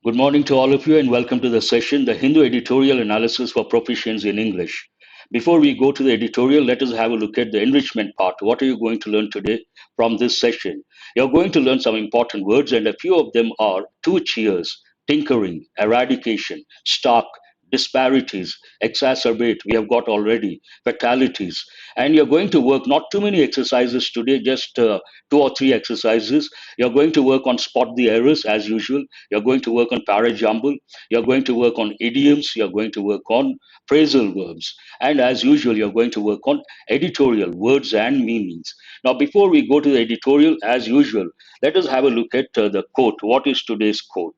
Good morning to all of you and welcome to the session, the Hindu editorial analysis for proficiency in English. Before we go to the editorial, let us have a look at the enrichment part. What are you going to learn today from this session? You're going to learn some important words, and a few of them are two cheers, tinkering, eradication, stock, disparities, exacerbate, we have got already, fatalities. And you're going to work not too many exercises today, just two or three exercises. You're going to work on spot the errors as usual. You're going to work on para jumble. You're going to work on idioms. You're going to work on phrasal verbs. And as usual, you're going to work on editorial words and meanings. Now, before we go to the editorial, as usual, let us have a look at the quote. What is today's quote?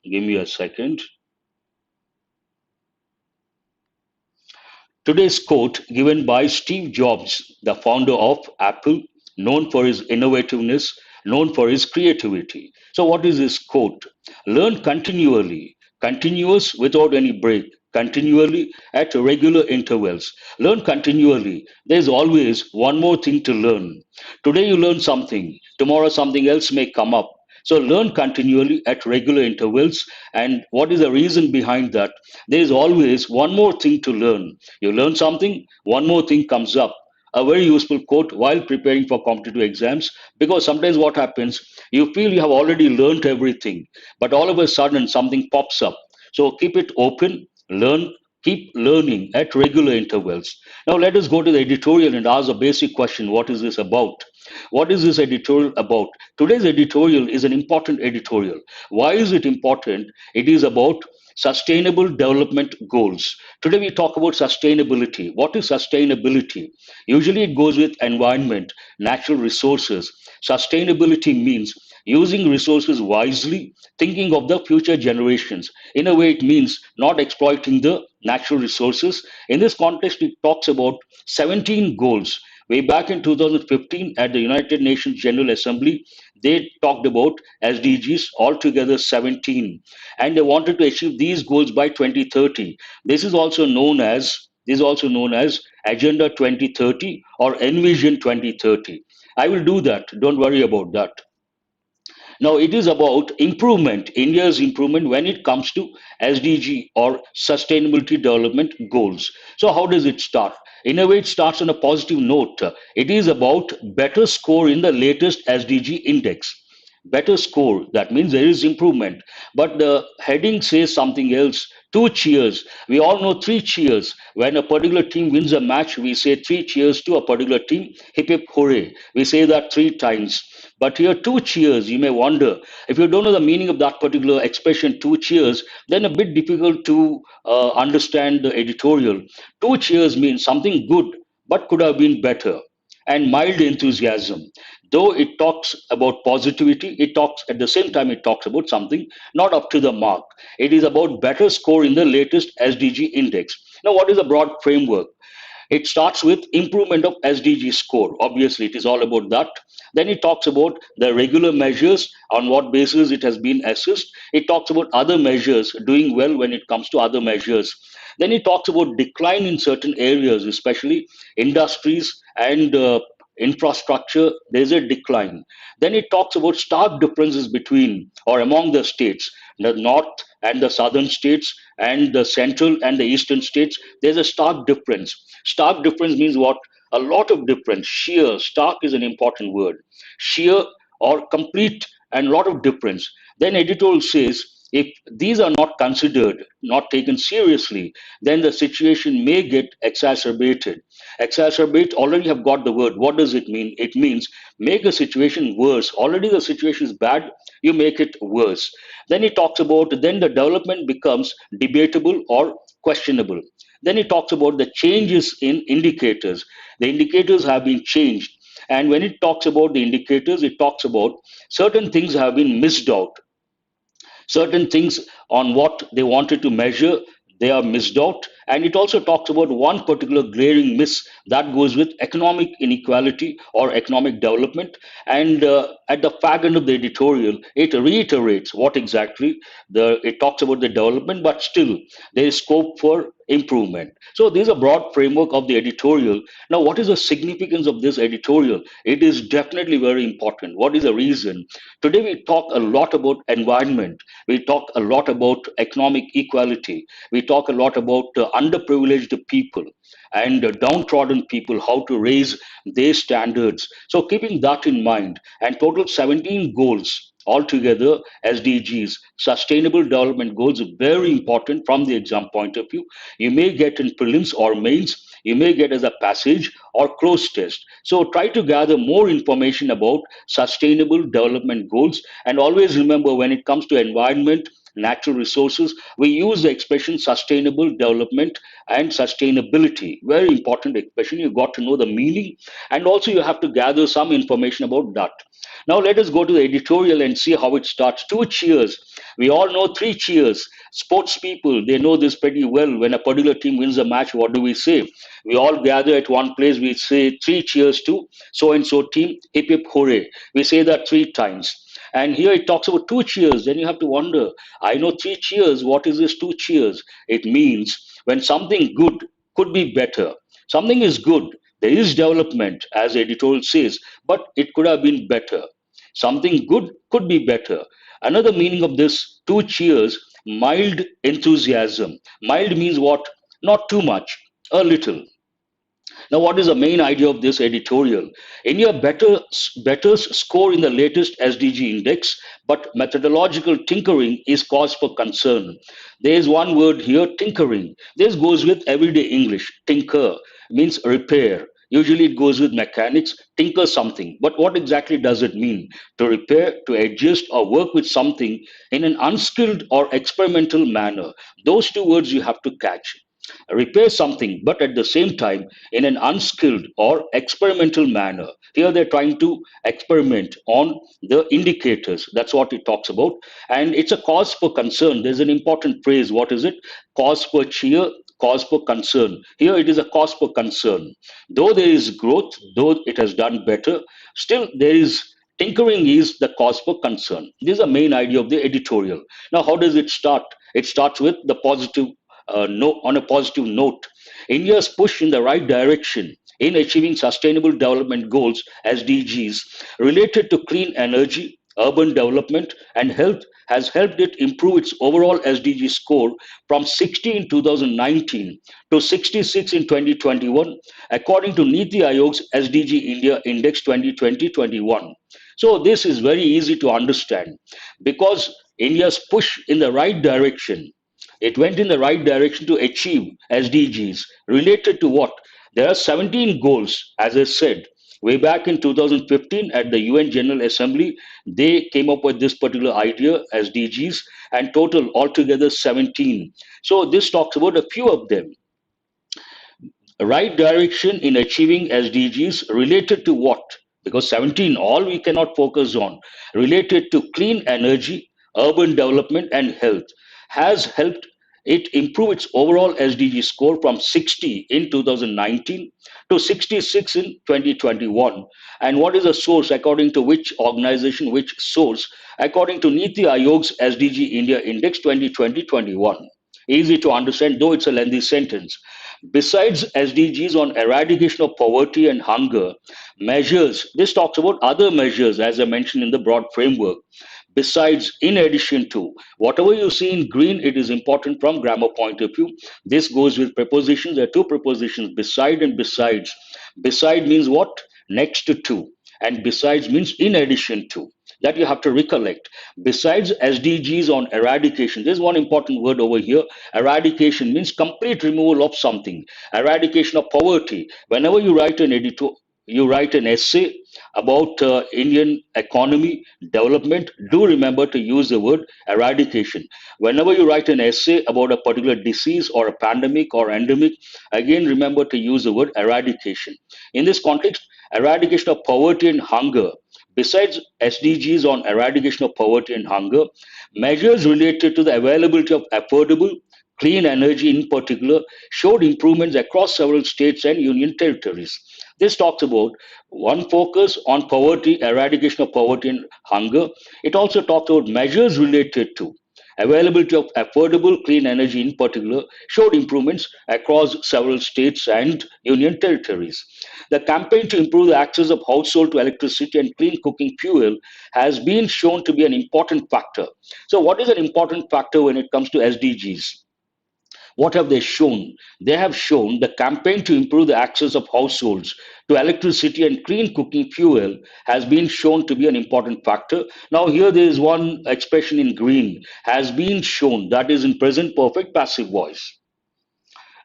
Give me a second. Today's quote given by Steve Jobs, the founder of Apple, known for his innovativeness, known for his creativity. So, what is this quote? Learn continually, continuous without any break, continually at regular intervals. Learn continually. There's always one more thing to learn. Today you learn something, tomorrow something else may come up. So learn continually at regular intervals. And what is the reason behind that? There is always one more thing to learn. You learn something, one more thing comes up. A very useful quote while preparing for competitive exams, because sometimes what happens, you feel you have already learned everything, but all of a sudden something pops up. So keep it open, learn, keep learning at regular intervals. Now let us go to the editorial and ask a basic question. What is this about? What is this editorial about? Today's editorial is an important editorial. Why is it important? It is about sustainable development goals. Today we talk about sustainability. What is sustainability? Usually it goes with environment, natural resources. Sustainability means using resources wisely, thinking of the future generations. In a way, it means not exploiting the natural resources. In this context, it talks about 17 goals. Way back in 2015 at the United Nations General Assembly, they talked about SDGs, altogether 17, and they wanted to achieve these goals by 2030. This is also known as Agenda 2030 or Envision 2030. I will do that. Don't worry about that. Now, it is about improvement, India's improvement when it comes to SDG or Sustainability Development Goals. So, how does it start? In a way, it starts on a positive note. It is about better score in the latest SDG index. Better score, that means there is improvement. But the heading says something else. Two cheers. We all know three cheers. When a particular team wins a match, we say three cheers to a particular team. Hip hip hooray. We say that three times. But here, two cheers, you may wonder. If you don't know the meaning of that particular expression, two cheers, then a bit difficult to understand the editorial. Two cheers means something good, but could have been better. And mild enthusiasm. Though it talks about positivity, it talks at the same time, it talks about something not up to the mark. It is about better score in the latest SDG index. Now, what is the broad framework? It starts with improvement of SDG score. Obviously, it is all about that. Then it talks about the regular measures, on what basis it has been assessed. It talks about other measures, doing well when it comes to other measures. Then it talks about decline in certain areas, especially industries and infrastructure. There's a decline. Then it talks about stark differences between or among the states, the north and the southern states, and the central and the eastern states. There's a stark difference. Stark difference means what? A lot of difference. Sheer, stark is an important word. Sheer or complete and lot of difference. Then editorial says if these are not considered, not taken seriously, then the situation may get exacerbated. Exacerbate, already have got the word. What does it mean? It means make a situation worse. Already the situation is bad, you make it worse. Then he talks about then the development becomes debatable or questionable. Then he talks about the changes in indicators. The indicators have been changed. And when it talks about the indicators, it talks about certain things have been missed out. Certain things on what they wanted to measure, they are missed out. And it also talks about one particular glaring miss that goes with economic inequality or economic development. And at the fag end of the editorial, it reiterates what exactly it talks about the development, but still there is scope for improvement. So this is a broad framework of the editorial. Now, what is the significance of this editorial? It is definitely very important. What is the reason? Today we talk a lot about environment. We talk a lot about economic equality. We talk a lot about underprivileged people and downtrodden people, how to raise their standards. So keeping that in mind, and total 17 goals altogether, SDGs, Sustainable Development Goals, very important from the exam point of view. You may get in prelims or mains, you may get as a passage or close test. So try to gather more information about Sustainable Development Goals, and always remember when it comes to environment, natural resources, we use the expression sustainable development and sustainability. Very important expression. You got to know the meaning, and also you have to gather some information about that. Now let us go to the editorial and see how it starts. Two cheers. We all know three cheers. Sports people, they know this pretty well. When a particular team wins a match, what do we say? We all gather at one place. We say three cheers to so and so team. Hip hip hooray. We say that three times. And here it talks about two cheers. Then you have to wonder, I know three cheers. What is this two cheers? It means when something good could be better. Something is good. There is development, as the editorial says, but it could have been better. Something good could be better. Another meaning of this two cheers, mild enthusiasm. Mild means what? Not too much, a little. Now, what is the main idea of this editorial? India better score in the latest SDG index, but methodological tinkering is cause for concern. There is one word here, tinkering. This goes with everyday English. Tinker means repair. Usually it goes with mechanics, tinker something. But what exactly does it mean? To repair, to adjust, or work with something in an unskilled or experimental manner. Those two words you have to catch. Repair something, but at the same time in an unskilled or experimental manner. Here they're trying to experiment on the indicators. That's what it talks about. And it's a cause for concern. There's an important phrase. What is it? Cause for cheer, cause for concern. Here it is a cause for concern. Though there is growth, though it has done better, still there is tinkering is the cause for concern. This is the main idea of the editorial. Now, how does it start? It starts with the positive note. On a positive note, India's push in the right direction in achieving sustainable development goals SDGs related to clean energy, urban development, and health has helped it improve its overall SDG score from 60 in 2019 to 66 in 2021, according to Niti Aayog's SDG India Index 2020-21. So this is very easy to understand because India's push in the right direction, it went in the right direction to achieve SDGs related to what? There are 17 goals, as I said. Way back in 2015 at the UN General Assembly, they came up with this particular idea, SDGs, and total altogether 17. So this talks about a few of them. Right direction in achieving SDGs related to what? Because 17, all we cannot focus on, related to clean energy, urban development, and health, has helped it improve its overall SDG score from 60 in 2019 to 66 in 2021. And what is the source? According to which organization, which source? According to Niti Aayog's SDG India Index 2020-21. Easy to understand, though it's a lengthy sentence. Besides SDGs on eradication of poverty and hunger, measures, this talks about other measures, as I mentioned in the broad framework. Besides, in addition to, whatever you see in green, it is important from grammar point of view. This goes with prepositions. There are two prepositions, beside and besides. Beside means what? Next to. And besides means in addition to. That you have to recollect. Besides SDGs on eradication, there's one important word over here. Eradication means complete removal of something. Eradication of poverty. Whenever you write an you write an essay about Indian economy development, do remember to use the word eradication. Whenever you write an essay about a particular disease or a pandemic or endemic, again remember to use the word eradication. In this context, eradication of poverty and hunger. Besides SDGs on eradication of poverty and hunger, measures related to the availability of affordable, clean energy in particular showed improvements across several states and union territories. This talks about one focus on poverty, eradication of poverty and hunger. It also talks about measures related to. Availability of affordable clean energy in particular showed improvements across several states and union territories. The campaign to improve the access of household to electricity and clean cooking fuel has been shown to be an important factor. So, what is an important factor when it comes to SDGs? What have they shown? They have shown the campaign to improve the access of households to electricity and clean cooking fuel has been shown to be an important factor. Now, here there is one expression in green has been shown, that is in present perfect passive voice.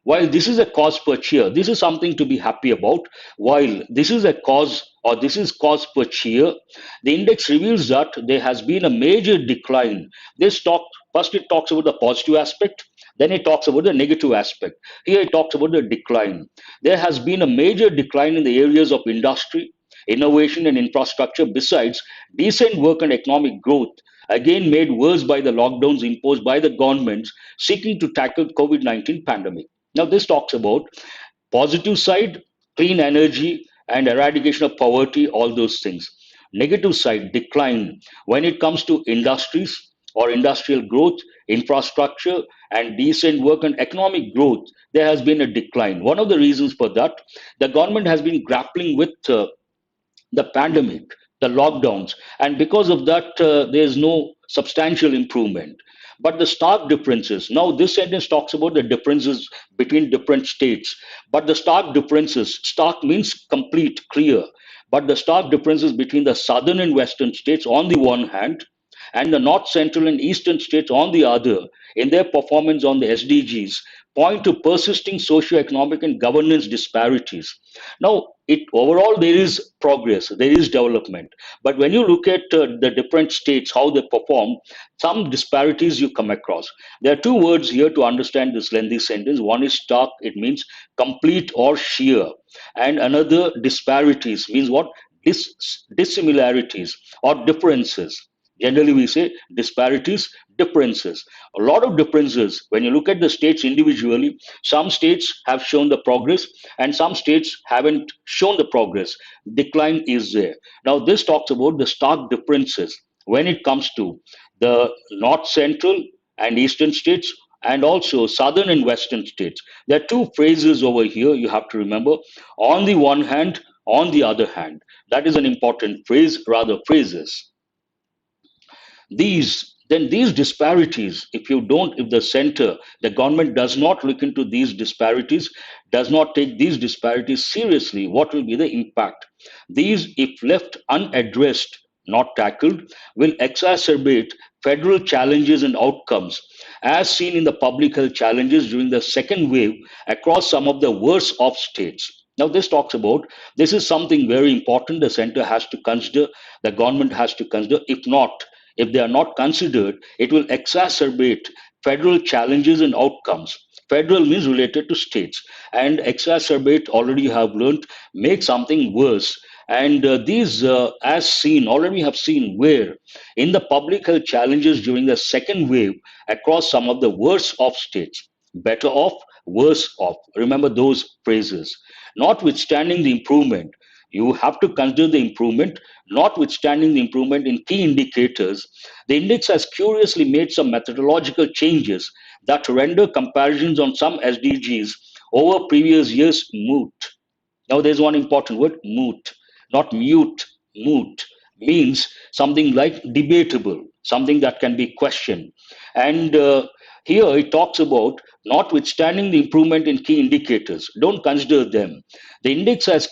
While this is a cause per cheer, this is something to be happy about. While this is a cause or this is cause per cheer, the index reveals that there has been a major decline. This talk first it talks about the positive aspect, then it talks about the negative aspect. Here it talks about the decline. There has been a major decline in the areas of industry, innovation, and infrastructure. Besides, decent work and economic growth again made worse by the lockdowns imposed by the governments seeking to tackle COVID-19 pandemic. Now, this talks about positive side, clean energy and eradication of poverty, all those things. Negative side, decline when it comes to industries or industrial growth, infrastructure, and decent work and economic growth. There has been a decline. One of the reasons for that, the government has been grappling with the pandemic, the lockdowns, and because of that, there is no substantial improvement. But the stark differences, now this sentence talks about the differences between different states, but the stark differences, stark means complete, clear, but the stark differences between the southern and western states on the one hand, and the north central and eastern states on the other, in their performance on the SDGs, point to persisting socio-economic and governance disparities. Now, it overall there is progress, there is development, but when you look at the different states how they perform, some disparities you come across. There are two words here to understand this lengthy sentence. One is stark, it means complete or sheer, and another disparities means what? Dissimilarities or differences. Generally, we say disparities, differences. A lot of differences. When you look at the states individually, some states have shown the progress and some states haven't shown the progress. Decline is there. Now, this talks about the stark differences when it comes to the north central and eastern states and also southern and western states. There are two phrases over here you have to remember. On the one hand, on the other hand. That is an important phrase, rather phrases. These disparities, if the center, the government does not look into these disparities, does not take these disparities seriously, what will be the impact? These, if left unaddressed, not tackled, will exacerbate federal challenges and outcomes as seen in the public health challenges during the second wave across some of the worst off states. Now, this is something very important the center has to consider, the government has to consider. If they are not considered, it will exacerbate federal challenges and outcomes. Federal means related to states, and exacerbate, already you have learned, make something worse. And these, as seen, already have seen where in the public health challenges during the second wave across some of the worst off states, better off, worse off. Remember those phrases. Notwithstanding the improvement, you have to consider the improvement. Notwithstanding the improvement in key indicators, the index has curiously made some methodological changes that render comparisons on some SDGs over previous years moot. Now, there's one important word, moot, not mute. Moot means something like debatable, something that can be questioned. And here it talks about notwithstanding the improvement in key indicators, don't consider them. The index has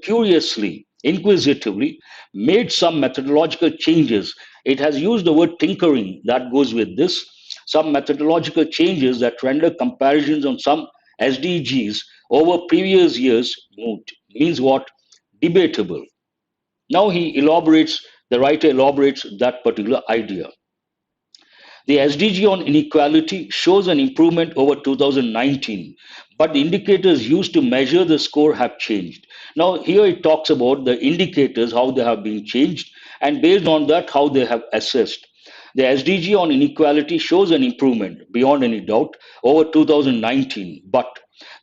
curiously, inquisitively made some methodological changes. It has used the word tinkering that goes with this. Some methodological changes that render comparisons on some SDGs over previous years moot. Means what? Debatable. Now the writer elaborates that particular idea. The SDG on inequality shows an improvement over 2019, but the indicators used to measure the score have changed. Now, here it talks about the indicators, how they have been changed, and based on that, how they have assessed. The SDG on inequality shows an improvement, beyond any doubt, over 2019, but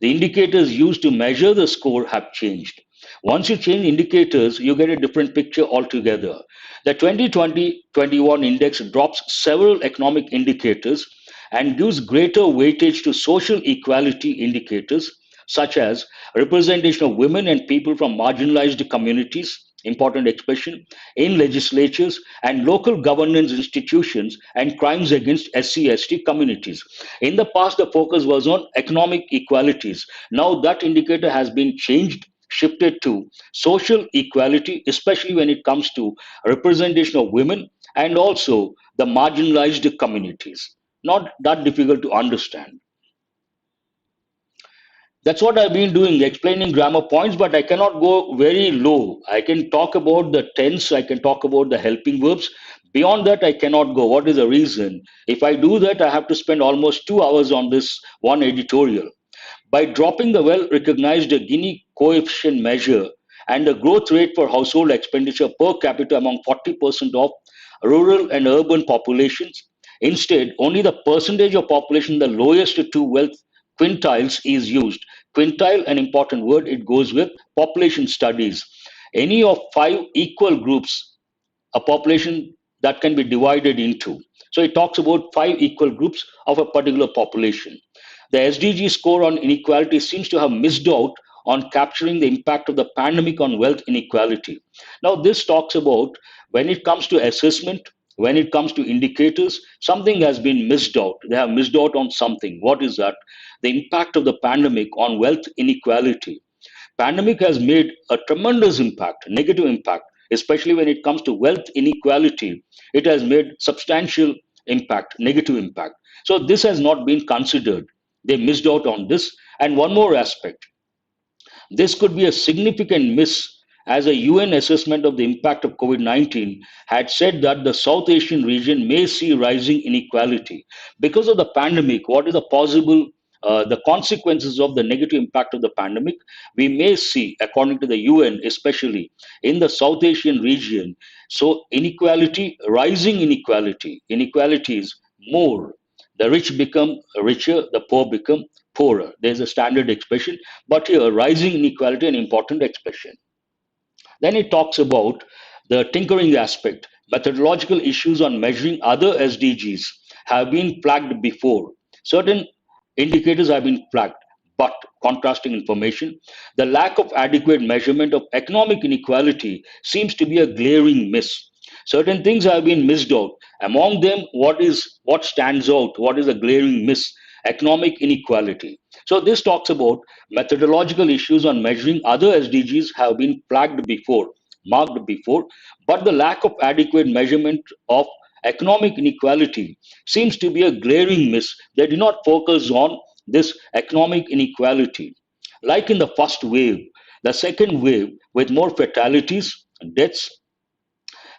the indicators used to measure the score have changed. Once you change indicators, you get a different picture altogether. The 2020-21 index drops several economic indicators and gives greater weightage to social equality indicators such as representation of women and people from marginalized communities, important expression, in legislatures and local governance institutions, and crimes against SC/ST communities. In the past, the focus was on economic equalities. Now that indicator has been changed, shifted to social equality, especially when it comes to representation of women and also the marginalized communities. Not that difficult to understand. That's what I've been doing, explaining grammar points, but I cannot go very low. I can talk about the tense, I can talk about the helping verbs. Beyond that, I cannot go. What is the reason? If I do that, I have to spend almost 2 hours on this one editorial. By dropping the well recognized Gini coefficient measure and the growth rate for household expenditure per capita among 40% of rural and urban populations, instead, only the percentage of population in the lowest two wealth quintiles is used. Quintile, an important word, it goes with population studies. Any of five equal groups, a population that can be divided into. So it talks about five equal groups of a particular population. The SDG score on inequality seems to have missed out on capturing the impact of the pandemic on wealth inequality. Now, this talks about when it comes to assessment, when it comes to indicators, something has been missed out. They have missed out on something. What is that? The impact of the pandemic on wealth inequality. Pandemic has made a tremendous impact, negative impact, especially when it comes to wealth inequality. It has made substantial impact, negative impact. So this has not been considered. They missed out on this. And one more aspect, this could be a significant miss, as a UN assessment of the impact of COVID 19 had said that the South Asian region may see rising inequality. Because of the pandemic, what is the possible the consequences of the negative impact of the pandemic? We may see, according to the UN, especially in the South Asian region, so inequality, rising inequality, inequalities more. The rich become richer, the poor become poorer. There's a standard expression, but here rising inequality an important expression. Then it talks about the tinkering aspect. Methodological issues on measuring other SDGs have been flagged before. Certain indicators have been flagged, but contrasting information. The lack of adequate measurement of economic inequality seems to be a glaring miss. Certain things have been missed out. Among them, what stands out? What is a glaring miss? Economic inequality. So this talks about methodological issues on measuring other SDGs have been flagged before, marked before, but the lack of adequate measurement of economic inequality seems to be a glaring miss. They do not focus on this economic inequality. Like in the first wave, the second wave, with more fatalities, deaths,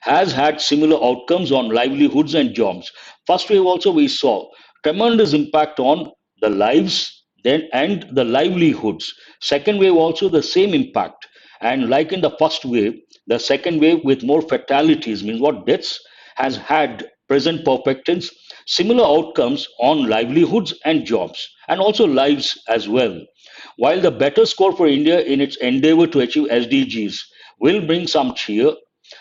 has had similar outcomes on livelihoods and jobs. First wave also we saw tremendous impact on the lives then and the livelihoods. Second wave also the same impact. And like in the first wave, the second wave with more fatalities means what deaths has had present perfect tense similar outcomes on livelihoods and jobs and also lives as well. While the better score for India in its endeavor to achieve SDGs will bring some cheer,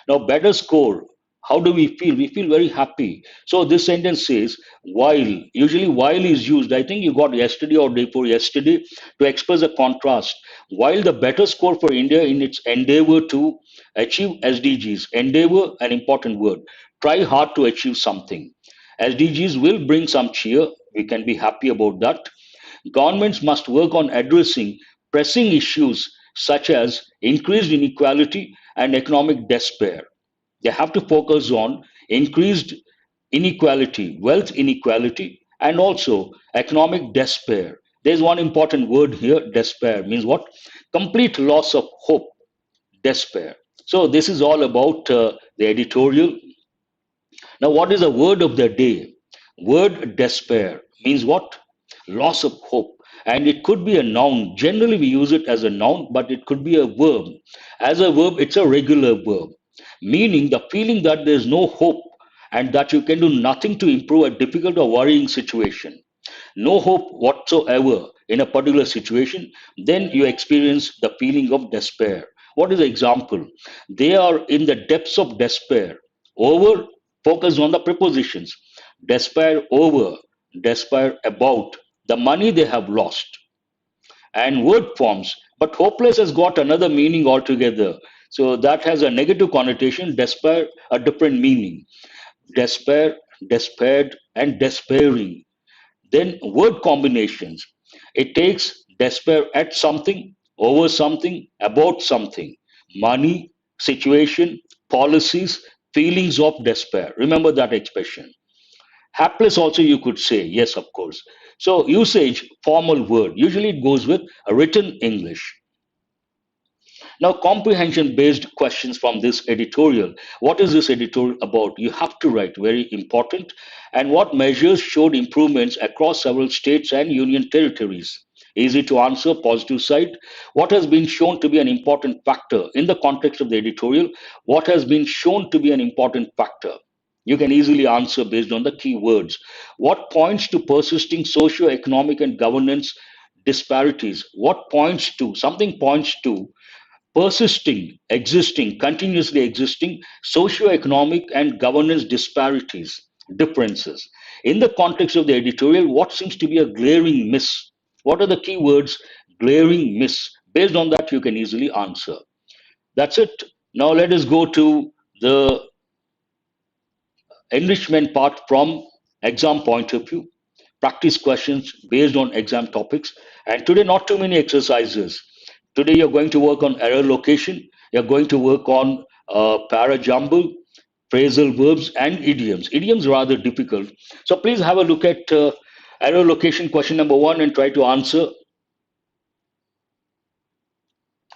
now, better score. How do we feel? We feel very happy. So this sentence says while. Usually while is used. I think you got yesterday or day before yesterday to express a contrast. While the better score for India in its endeavor to achieve SDGs. Endeavor, an important word. Try hard to achieve something. SDGs will bring some cheer. We can be happy about that. Governments must work on addressing pressing issues such as increased inequality and economic despair. They have to focus on increased inequality, wealth inequality, and also economic despair. There's one important word here despair means what? Complete loss of hope, despair. So, this is all about the editorial. Now, what is the word of the day? Word despair means what? Loss of hope. And it could be a noun. Generally, we use it as a noun, but it could be a verb. As a verb, it's a regular verb, meaning the feeling that there's no hope and that you can do nothing to improve a difficult or worrying situation. No hope whatsoever in a particular situation, then you experience the feeling of despair. What is the example? They are in the depths of despair. Over, focus on the prepositions. Despair over, despair about the money they have lost. And word forms, but hopeless has got another meaning altogether. So that has a negative connotation, despair, a different meaning. Despair, despaired, and despairing. Then word combinations. It takes despair at something, over something, about something. Money, situation, policies, feelings of despair. Remember that expression. Hapless also you could say, yes, of course. So usage, formal word. Usually it goes with a written English. Now, comprehension based questions from this editorial. What is this editorial about? You have to write, very important. And what measures showed improvements across several states and union territories? Easy to answer, positive side. What has been shown to be an important factor in the context of the editorial? What has been shown to be an important factor? You can easily answer based on the keywords. What points to persisting socio-economic and governance disparities? What points to, something points to persisting, existing, continuously existing socio-economic and governance disparities, differences. In the context of the editorial, what seems to be a glaring miss? What are the key words? Glaring miss. Based on that, you can easily answer. That's it. Now let us go to the enrichment part from exam point of view. Practice questions based on exam topics. And today, not too many exercises. Today, you're going to work on error location. You're going to work on para jumble, phrasal verbs, and idioms. Idioms are rather difficult. So please have a look at error location question number one and try to answer.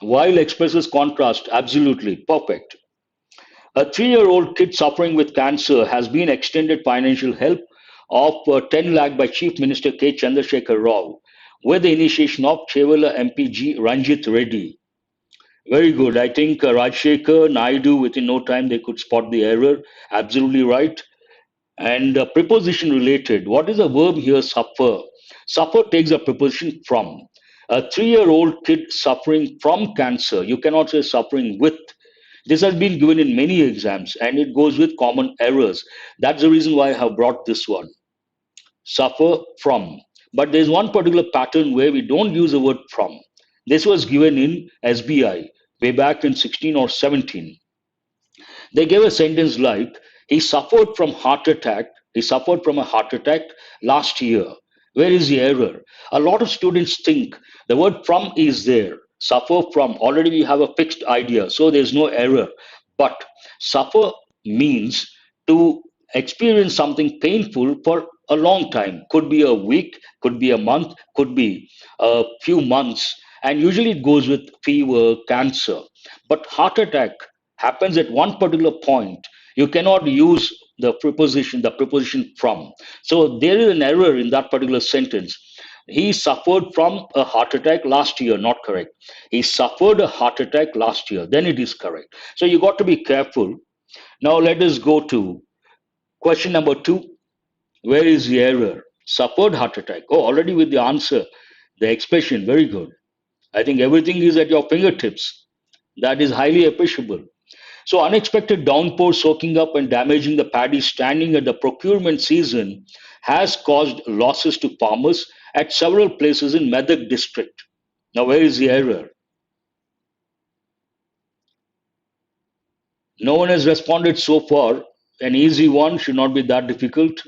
While expresses contrast, absolutely perfect. A 3-year-old kid suffering with cancer has been extended financial help of 10 lakh by Chief Minister K. Chandrasekhar Rao with the initiation of Chevala MP G. Ranjit Reddy. Very good. I think Rajshekhar, Naidu, within no time they could spot the error. Absolutely right. And preposition related. What is the verb here? Suffer. Suffer takes a preposition from. A 3-year-old kid suffering from cancer. You cannot say suffering with. This has been given in many exams and it goes with common errors. That's the reason why I have brought this one. Suffer from. But there's one particular pattern where we don't use the word from. This was given in SBI way back in 16 or 17. They gave a sentence like, he suffered from heart attack. He suffered from a heart attack last year. Where is the error? A lot of students think the word from is there. Suffer from. Already we have a fixed idea, so there's no error. But suffer means to experience something painful for a long time. Could be a week, could be a month, could be a few months. And usually it goes with fever, cancer. But heart attack happens at one particular point. You cannot use the preposition from. So there is an error in that particular sentence. He suffered from a heart attack last year, not correct. He suffered a heart attack last year, then it is correct. So you got to be careful. Now let us go to question number two. Where is the error? Suffered heart attack. Oh, already with the answer, the expression, very good. I think everything is at your fingertips. That is highly appreciable. So unexpected downpour soaking up and damaging the paddy standing at the procurement season has caused losses to farmers at several places in Medak district. Now where is the error? No one has responded so far. An easy one should not be that difficult.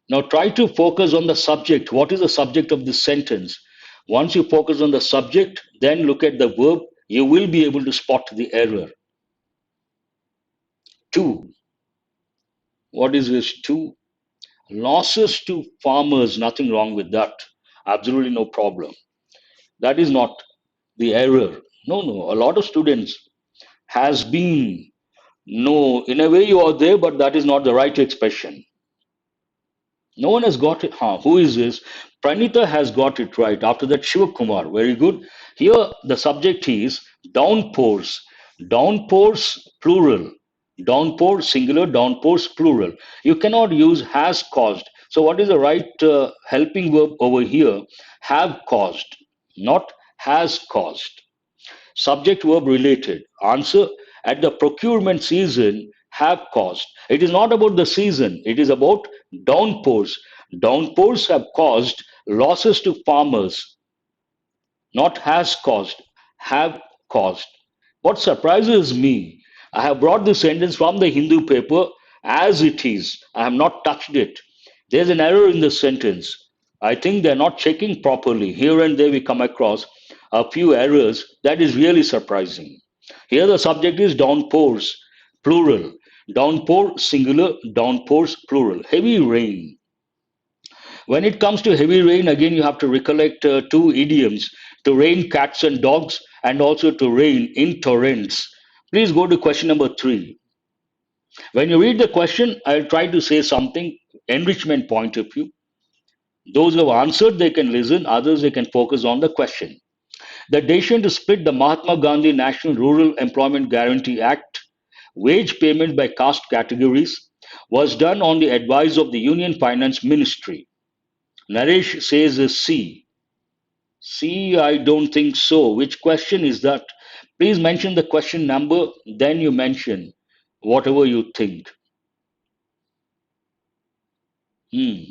Now try to focus on the subject. What is the subject of this sentence? Once you focus on the subject, then look at the verb, you will be able to spot the error. Two. What is this? Two. Losses to farmers, nothing wrong with that. Absolutely no problem. That is not the error. No, no. A lot of students has been, no, in a way you are there, but that is not the right expression. No one has got it. Huh, who is this? Pranita has got it right. After that, Shivakumar. Very good. Here, the subject is downpours. Downpours, plural. Downpour, singular. Downpours, plural. You cannot use has caused. So what is the right helping verb over here? Have caused, not has caused. Subject verb related. Answer: at the procurement season, have caused. It is not about the season, it is about downpours. Downpours have caused losses to farmers, not has caused, have caused. What surprises me, I have brought this sentence from the Hindu paper as it is. I have not touched it. There's an error in the sentence. I think they're not checking properly. Here and there we come across a few errors that is really surprising. Here the subject is downpours, plural. Downpour, singular, downpours, plural. Heavy rain. When it comes to heavy rain, again, you have to recollect two idioms: to rain cats and dogs, and also to rain in torrents. Please go to question number 3. When you read the question, I'll try to say something, enrichment point of view. Those who have answered, they can listen, others, they can focus on the question. The decision to split the Mahatma Gandhi National Rural Employment Guarantee Act wage payment by caste categories was done on the advice of the Union Finance Ministry. Naresh says C. C, I don't think so. Which question is that? Please mention the question number, then you mention whatever you think. Hmm.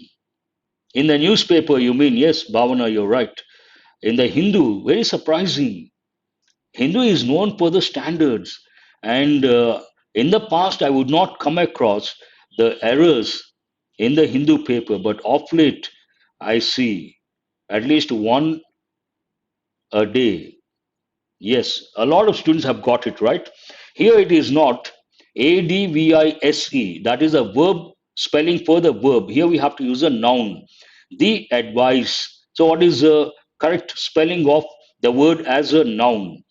In the newspaper, you mean? Yes, Bhavana, you're right. In the Hindu, very surprising. Hindu is known for the standards. And in the past, I would not come across the errors in the Hindu paper, but of late, I see at least one a day. Yes, a lot of students have got it right. Here it is not advise, that is a verb spelling for the verb. Here we have to use a noun. The advice. So, what is the correct spelling of the word as a noun?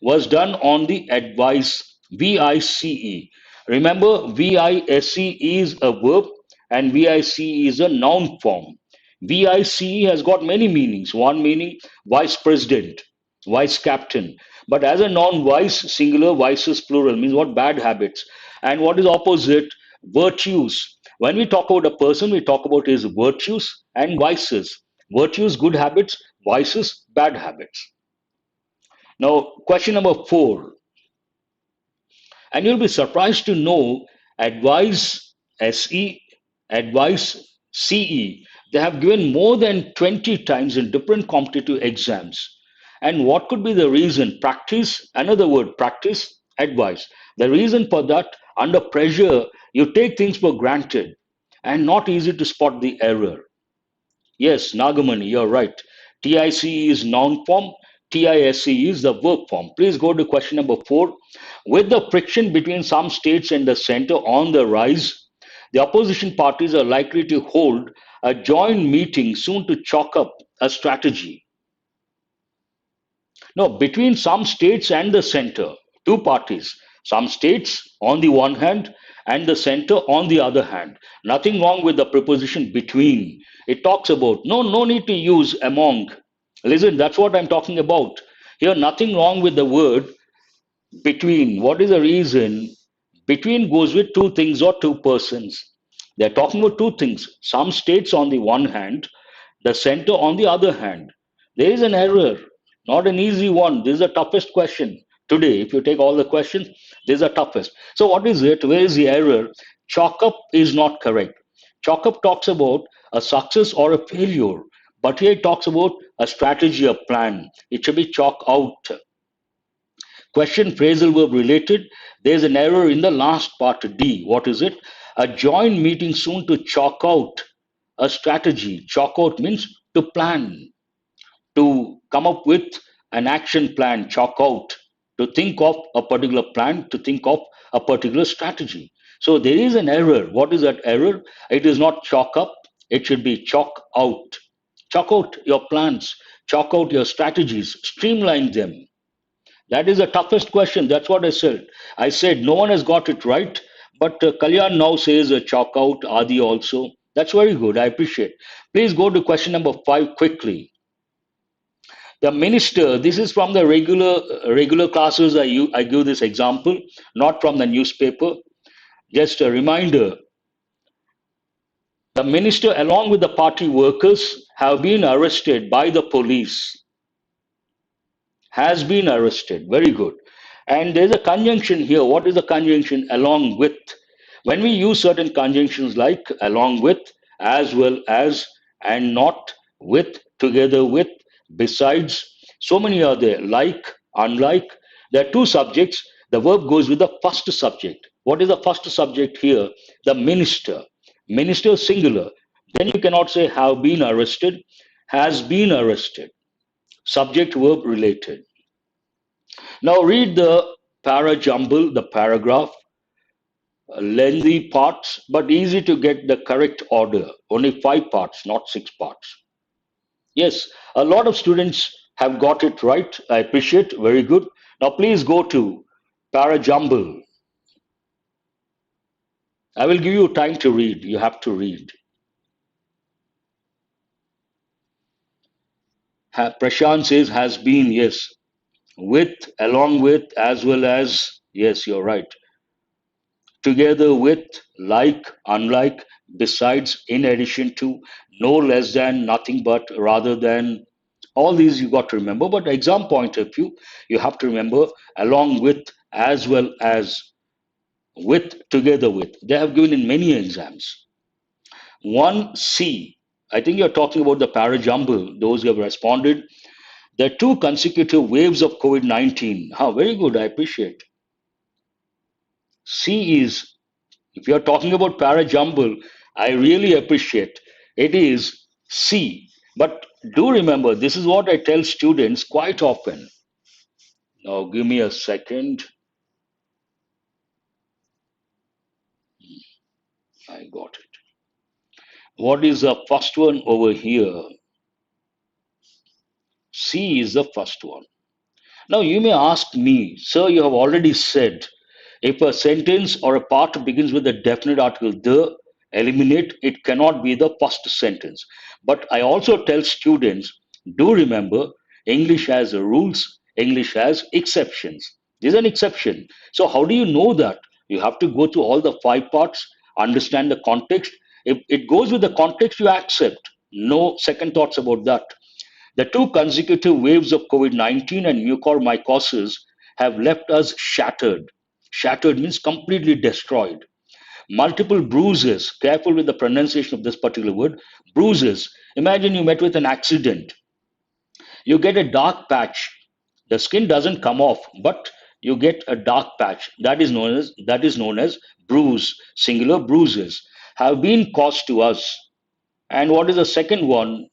Was done on the advice, VICE. Remember, VICE is a verb and VICE is a noun form. VICE has got many meanings. One meaning, vice president, vice captain. But as a noun, vice singular, vices plural means what? Bad habits. And what is opposite? Virtues. When we talk about a person, we talk about his virtues and vices. Virtues, good habits; vices, bad habits. Now, question number 4, and you'll be surprised to know advice SE, advice CE, they have given more than 20 times in different competitive exams. And what could be the reason? Practice, another word, practice, advice. The reason for that, under pressure, you take things for granted and not easy to spot the error. Yes, Nagamani, you're right. TIC is noun form, TISC is the verb form. Please go to question number 4. With the friction between some states and the center on the rise, the opposition parties are likely to hold a joint meeting soon to chalk up a strategy. No, between some states and the center, two parties, some states on the one hand and the center on the other hand. Nothing wrong with the preposition between. It talks about no need to use among. Listen, that's what I'm talking about. Here, nothing wrong with the word between. What is the reason? Between goes with two things or two persons. They're talking about two things. Some states on the one hand, the center on the other hand. There is an error, not an easy one. This is the toughest question today. If you take all the questions, this is the toughest. So, what is it? Where is the error? Chalk up is not correct. Chalk up talks about a success or a failure, but here it talks about a strategy, a plan. It should be chalk out. Question phrasal verb related. There's an error in the last part D. What is it? A joint meeting soon to chalk out a strategy. Chalk out means to plan, to come up with an action plan. Chalk out, to think of a particular plan, to think of a particular strategy. So there is an error. What is that error? It is not chalk up, it should be chalk out. Chalk out your plans, chalk out your strategies, streamline them. That is the toughest question. That's what I said. I said no one has got it right, but Kalyan now says chalk out, Adi also. That's very good. I appreciate. Please go to question number 5 quickly. The minister. This is from the regular classes. I give this example, not from the newspaper. Just a reminder. The minister, along with the party workers, have been arrested by the police. Has been arrested. Very good. And there's a conjunction here. What is the conjunction? Along with. When we use certain conjunctions like along with, as well as, and not, with, together with, besides, so many are there. Like, unlike. There are two subjects. The verb goes with the first subject. What is the first subject here? The minister. Minister singular. Then you cannot say have been arrested, has been arrested. Subject verb related. Now read the jumble, the paragraph, lengthy parts, but easy to get the correct order. Only 5 parts, not 6 parts. Yes, a lot of students have got it right. I appreciate. Very good. Now please go to jumble. I will give you time to read. You have to read. Prashant says has been, yes. With, along with, as well as, yes, you're right. Together with, like, unlike, besides, in addition to, no less than, nothing but, rather than, all these you got to remember. But exam point of view, you have to remember along with, as well as, with, together with. They have given in many exams. 1C, I think you're talking about the parajumble, those who have responded. There are 2 consecutive waves of COVID-19. Very good, I appreciate. C is, if you're talking about parajumble, I really appreciate it is C. But do remember, this is what I tell students quite often. Now, give me a second. I got it. What is the first one over here? C is the first one. Now, you may ask me, sir, you have already said if a sentence or a part begins with a definite article, the, eliminate, it cannot be the first sentence. But I also tell students, do remember, English has rules, English has exceptions. There's an exception. So, how do you know that? You have to go through all the 5 parts, understand the context. If it goes with the context, you accept. No second thoughts about that. The 2 consecutive waves of COVID 19 and mucormycosis have left us shattered. Shattered means completely destroyed. Multiple bruises, careful with the pronunciation of this particular word, bruises. Imagine you met with an accident. You get a dark patch. The skin doesn't come off, but you get a dark patch. That is known as bruise, singular bruises, have been caused to us. And what is the second one?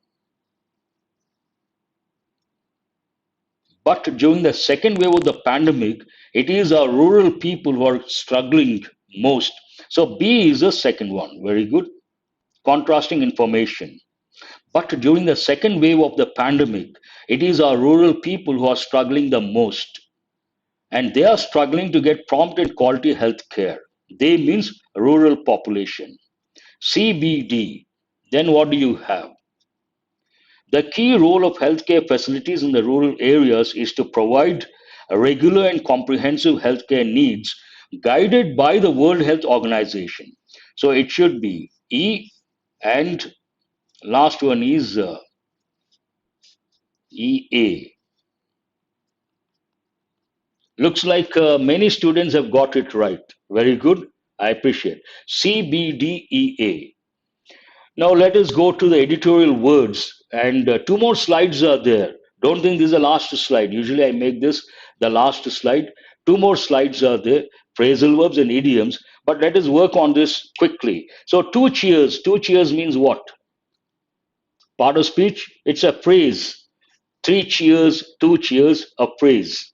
But during the second wave of the pandemic, it is our rural people who are struggling most. So B is the second one. Very good. Contrasting information. But during the second wave of the pandemic, it is our rural people who are struggling the most. And they are struggling to get prompt and quality health care. They means rural population. CBD. Then what do you have? The key role of healthcare facilities in the rural areas is to provide regular and comprehensive healthcare needs guided by the World Health Organization. So it should be E, and last one is EA. Looks like many students have got it right. Very good. I appreciate. CBDEA. Now let us go to the editorial words, and 2 more slides are there. Don't think this is the last slide. Usually I make this the last slide. 2 more slides are there, phrasal verbs and idioms, but let us work on this quickly. So 2 cheers. 2 cheers means what? Part of speech? It's a phrase. 3 cheers, 2 cheers, a phrase.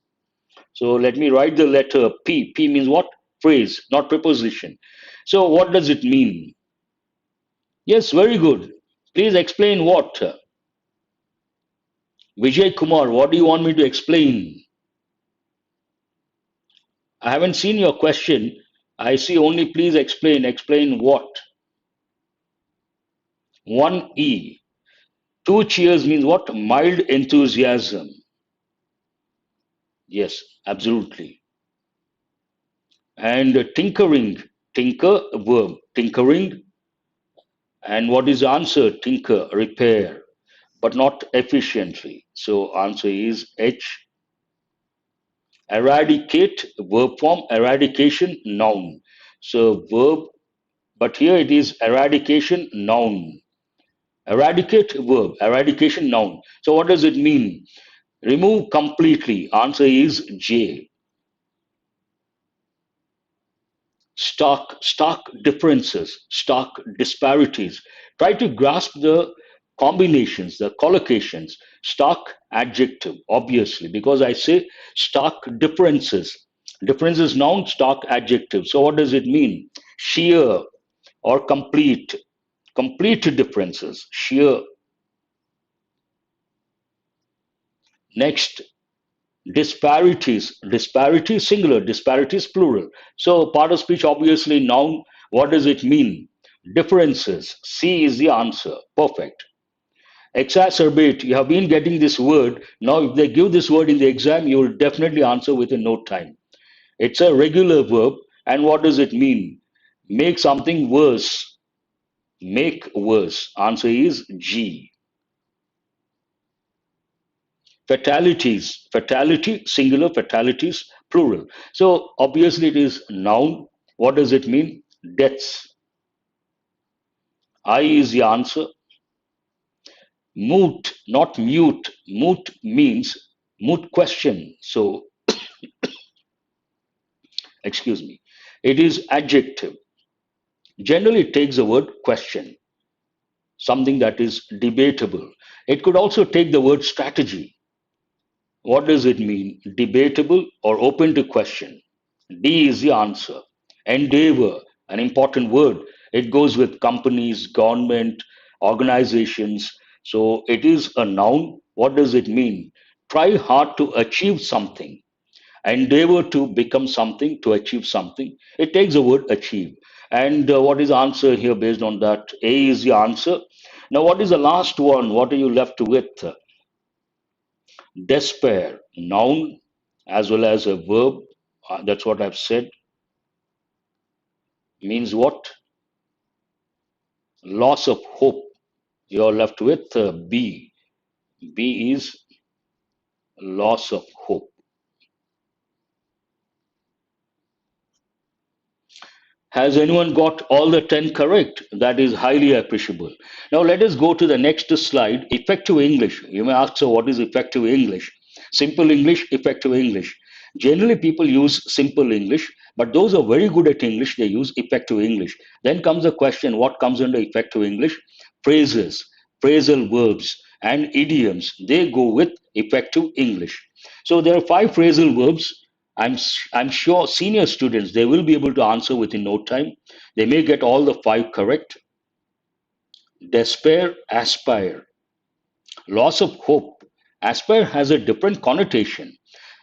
So let me write the letter P. P means what? Phrase, not preposition. So what does it mean? Yes, very good. Please explain what? Vijay Kumar, what do you want me to explain? I haven't seen your question. I see only please explain. Explain what? 1E. 2 cheers means what? Mild enthusiasm. Yes, absolutely. And tinkering. Tinker, verb. Tinkering. And what is the answer? Tinker, repair, but not efficiently. So answer is H. Eradicate, verb form, eradication, noun. So verb, but here it is eradication, noun. Eradicate, verb, eradication, noun. So what does it mean? Remove completely. Answer is J. Stark differences, stark disparities. Try to grasp the combinations, the collocations. Stark adjective, obviously, because I say stark differences. Differences noun, stark adjective. So what does it mean? Sheer or complete. Complete differences. Sheer. Next, disparities. Disparities singular, disparities plural. So part of speech obviously noun. What does it mean? Differences. C is the answer. Perfect. Exacerbate. You have been getting this word. Now if they give this word in the exam, you will definitely answer within no time. It's a regular verb. And what does it mean? Make something worse. Make worse. Answer is G. Fatalities. Fatality singular, fatalities plural. So obviously it is noun. What does it mean? Deaths. I is the answer. Moot, not mute. Moot means moot question. So excuse me, it is adjective. Generally it takes the word question, something that is debatable. It could also take the word strategy. What does it mean? Debatable or open to question. D is the answer. Endeavor, an important word. It goes with companies, government, organizations. So it is a noun. What does it mean? Try hard to achieve something. Endeavor to become something, to achieve something. It takes the word achieve. And what is the answer here based on that? A is the answer. Now, what is the last one? What are you left with? Despair, noun as well as a verb. That's what I've said. Means what? Loss of hope. You're left with B. B is loss of hope. Has anyone got all the 10 correct? That is highly appreciable. Now let us go to the next slide. Effective English. You may ask, so what is effective English? Simple English, effective English. Generally, people use simple English, but those are very good at English, they use effective English. Then comes the question, what comes under effective English? Phrases, phrasal verbs, and idioms. They go with effective English. So there are five phrasal verbs. I'm sure senior students, they will be able to answer within no time. They may get all the five correct. Despair, aspire. Loss of hope. Aspire has a different connotation.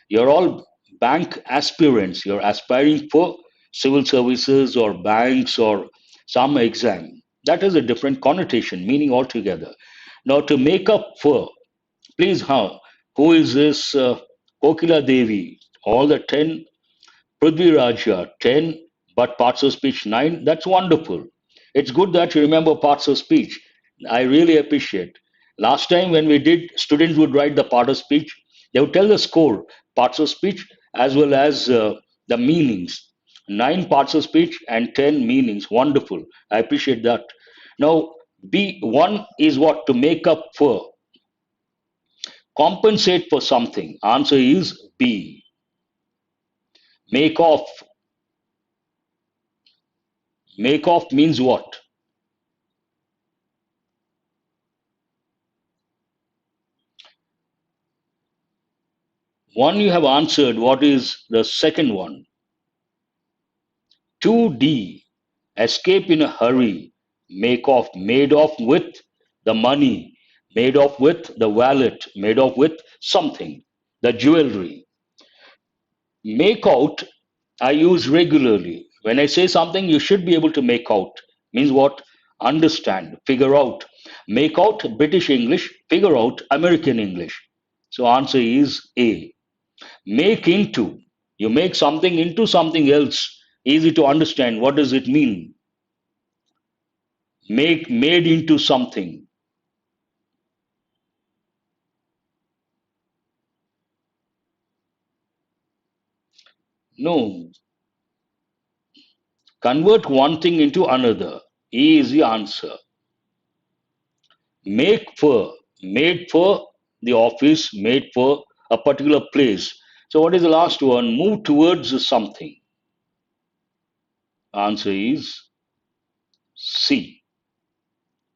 You're all bank aspirants. You're aspiring for civil services or banks or some exam. That has a different connotation, meaning altogether. Now, to make up for, please, who is this Kokila Devi? All the 10 Prithvi Raja, 10, but parts of speech 9. That's wonderful. It's good that you remember parts of speech. I really appreciate. Last time when we did, students would write the part of speech. They would tell the score, parts of speech, as well as the meanings. 9 parts of speech and 10 meanings. Wonderful. I appreciate that. Now, B1 is what? To make up for, compensate for something. Answer is B. Make off. Make off means what? One you have answered. What is the second one? 2D. Escape in a hurry. Make off. Made off with the money. Made off with the wallet. Made off with something. The jewelry. Make out, I use regularly. When I say something, you should be able to make out. Means what? Understand. Figure out. Make out British English. Figure out American English. So answer is A. Make into. You make something into something else. Easy to understand. What does it mean? Make made into something. No, convert one thing into another. E is the answer. Make for, made for the office, made for a particular place. So what is the last one? Move towards something. Answer is C.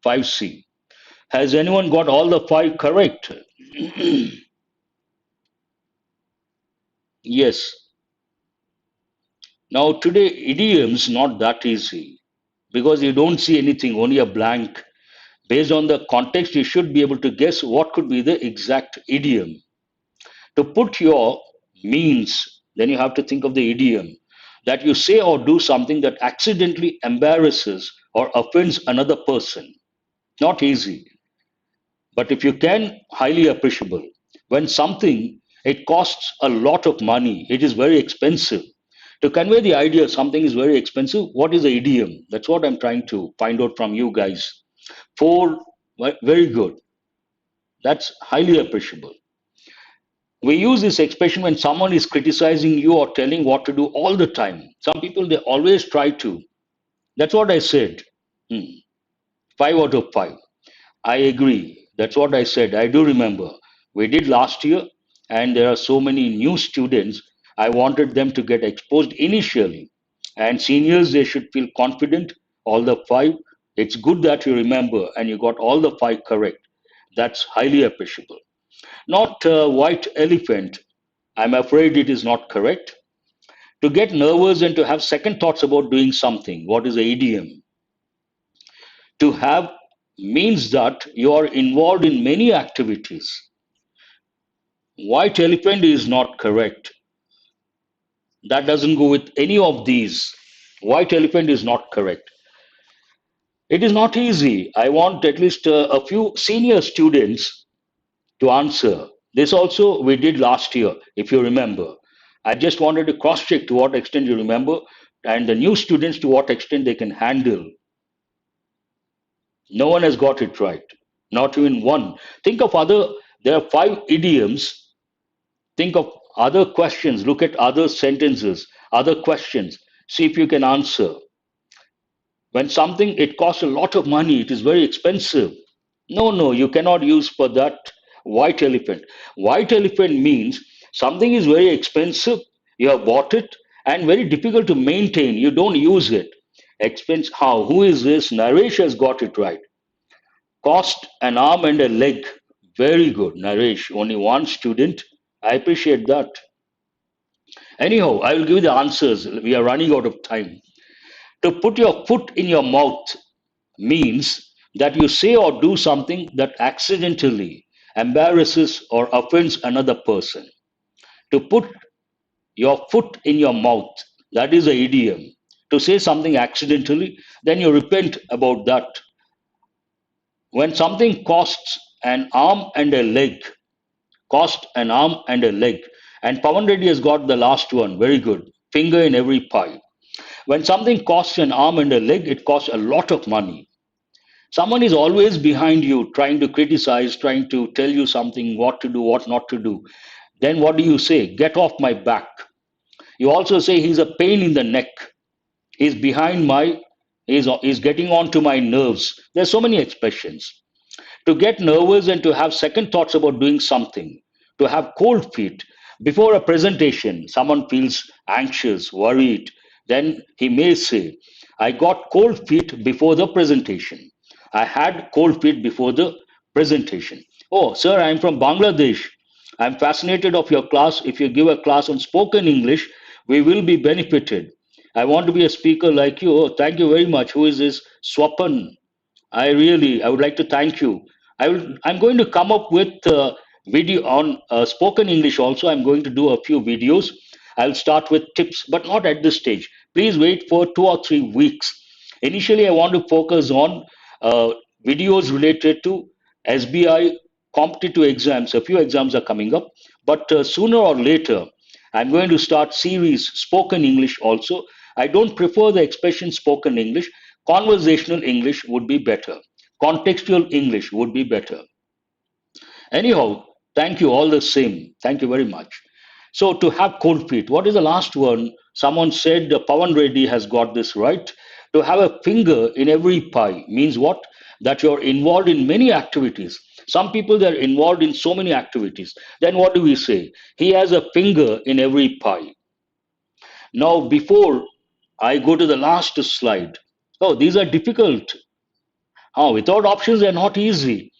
5C. Has anyone got all the five correct? Yes. Now today idioms not that easy because you don't see anything, only a blank. Based on the context, you should be able to guess what could be the exact idiom. To put your means, then you have to think of the idiom that you say or do something that accidentally embarrasses or offends another person. Not easy, but if you can, highly appreciable. When something it costs a lot of money, it is very expensive. To convey the idea something is very expensive, what is the idiom? That's what I'm trying to find out from you guys. Four, very good. That's highly appreciable. We use this expression when someone is criticizing you or telling what to do all the time. Some people, they always try to. That's what I said. Hmm. 5 out of 5. I agree. That's what I said. I do remember. We did last year, and there are so many new students. I wanted them to get exposed initially. And seniors, they should feel confident. All the five. It's good that you remember and you got all the five correct. That's highly appreciable. Not white elephant. I'm afraid it is not correct. To get nervous and to have second thoughts about doing something. What is the idiom? To have means that you are involved in many activities. White elephant is not correct. That doesn't go with any of these. White elephant is not correct. It is not easy. I want at least a few senior students to answer. This also we did last year, if you remember. I just wanted to cross check to what extent you remember and the new students to what extent they can handle. No one has got it right. Not even one. Think of other, there are five idioms. Think of other questions. Look at other sentences, other questions. See if you can answer. When something, it costs a lot of money, it is very expensive. No, no, you cannot use for that white elephant. White elephant means something is very expensive, you have bought it, and very difficult to maintain. You don't use it. Expense, how? Who is this? Naresh has got it right. Cost an arm and a leg. Very good, Naresh. Only one student. I appreciate that. Anyhow, I will give you the answers. We are running out of time. To put your foot in your mouth means that you say or do something that accidentally embarrasses or offends another person. To put your foot in your mouth, that is an idiom. To say something accidentally, then you repent about that. When something costs an arm and a leg, cost an arm and a leg. And Pawan Reddy has got the last one. Very good. Finger in every pie. When something costs an arm and a leg, it costs a lot of money. Someone is always behind you, trying to criticize, trying to tell you something, what to do, what not to do. Then what do you say? Get off my back. You also say he's a pain in the neck. He's behind my, he's getting onto my nerves. There's so many expressions. To get nervous and to have second thoughts about doing something, to have cold feet. Before a presentation, someone feels anxious, worried, then he may say, I got cold feet before the presentation. I had cold feet before the presentation. Oh, sir, I'm from Bangladesh. I'm fascinated of your class. If you give a class on spoken English, we will be benefited. I want to be a speaker like you. Oh, thank you very much. Who is this? Swapan. I would like to thank you. I'm going to come up with video on spoken English also. I'm going to do a few videos. I'll start with tips, but not at this stage. Please wait for 2 or 3 weeks. Initially, I want to focus on uh, videos related to SBI competitive exams. A few exams are coming up, but sooner or later, I'm going to start series spoken English also. I don't prefer the expression spoken English. Conversational English would be better. Contextual English would be better. Anyhow, thank you all the same. Thank you very much. So to have cold feet, what is the last one? Someone said Pawan Reddy has got this right. To have a finger in every pie means what? That you're involved in many activities. Some people they're involved in so many activities. Then what do we say? He has a finger in every pie. Now before I go to the last slide. Oh, these are difficult. Without options, they're not easy.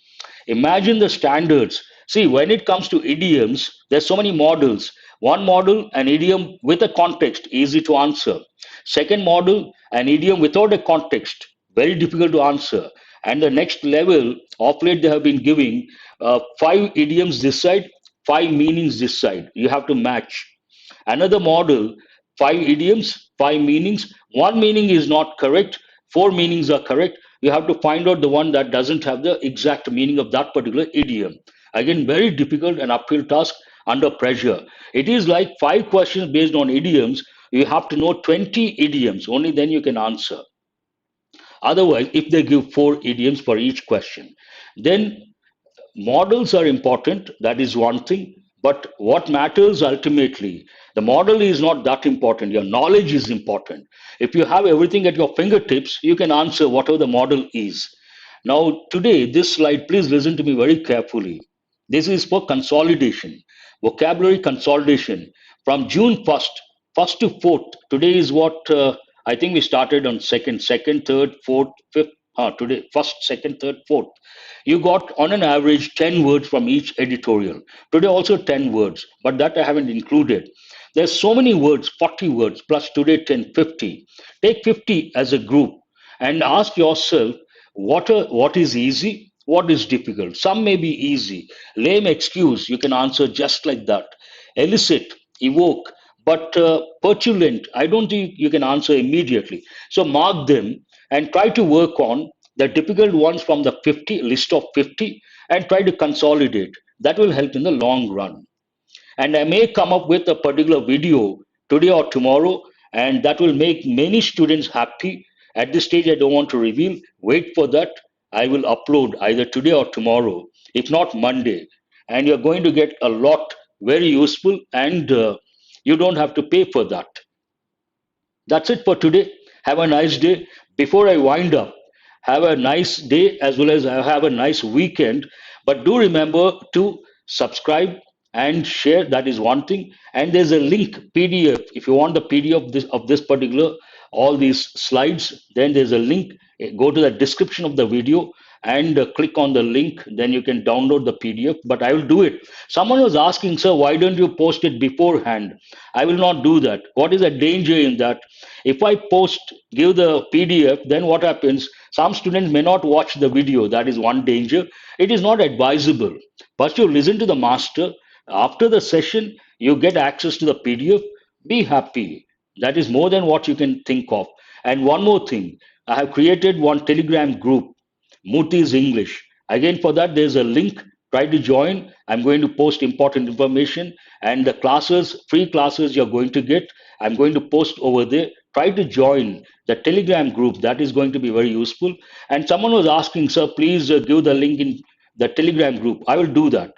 Imagine the standards. See, when it comes to idioms, there's so many models. One model, an idiom with a context, easy to answer. Second model, an idiom without a context, very difficult to answer. And the next level, of late they have been giving five idioms this side, five meanings this side. You have to match. Another model, five idioms, five meanings. One meaning is not correct, four meanings are correct. You have to find out the one that doesn't have the exact meaning of that particular idiom. Again, very difficult and uphill task under pressure. It is like five questions based on idioms. You have to know 20 idioms, only then you can answer. Otherwise, if they give four idioms for each question, then models are important, that is one thing. But what matters ultimately, the model is not that important. Your knowledge is important. If you have everything at your fingertips, you can answer whatever the model is. Now, today, this slide, please listen to me very carefully. This is for consolidation, vocabulary consolidation from June 1st to 4th. Today is what I think we started on second, third, fourth, fifth. Today, first, second, third, fourth. You got on an average 10 words from each editorial. Today, also 10 words, but that I haven't included. There's so many words, 40 words, plus today 10, 50. Take 50 as a group and ask yourself what is easy, what is difficult. Some may be easy. Lame excuse, you can answer just like that. Elicit, evoke, but petulant, I don't think you can answer immediately. So mark them and try to work on the difficult ones from the 50 list of 50 and try to consolidate. That will help in the long run. And I may come up with a particular video today or tomorrow, and that will make many students happy. At this stage, I don't want to reveal. Wait for that. I will upload either today or tomorrow, if not Monday. And you're going to get a lot very useful, and you don't have to pay for that. That's it for today. Have a nice day. Before I wind up, have a nice day as well as have a nice weekend. But do remember to subscribe and share. That is one thing. And there's a link PDF. If you want the PDF of this particular all these slides, then there's a link. Go to the description of the video and click on the link. Then you can download the PDF. But I will do it. Someone was asking, sir, why don't you post it beforehand? I will not do that. What is the danger in that? If I post, give the PDF, then what happens? Some students may not watch the video. That is one danger. It is not advisable. First, you listen to the master. After the session, you get access to the PDF. Be happy. That is more than what you can think of. And one more thing, I have created one Telegram group, Murthy's English. Again, for that, there's a link. Try to join. I'm going to post important information and the classes, free classes you're going to get. I'm going to post over there. Try to join the Telegram group. That is going to be very useful. And someone was asking, sir, please give the link in the Telegram group. I will do that.